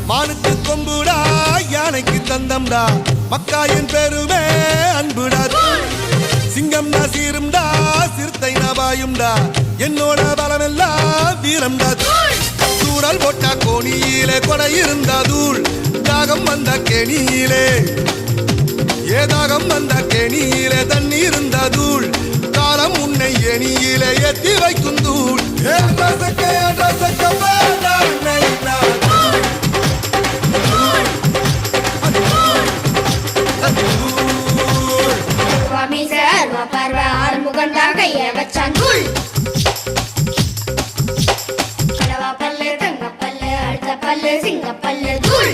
மானுக்கு கொம்புடா யானைக்கு தந்தம்டா மக்காயின் பெருமே அன்புடா சிங்கம்டா சீரும்டா சிறுத்தை நபாயும்டா என்னோட பலமெல்லாம் வீரம்டா தூரல் போட்டா கோணியிலே கொடை இருந்தா தூள் தாகம் வந்த கேணியிலே ஏதாகம் வந்த கேணியிலே தண்ணி இருந்தா தூள் காலம் உன்னை எணியிலே ஏத்தி வைக்கும் தூள் சிங்கப்பல்லு தூள்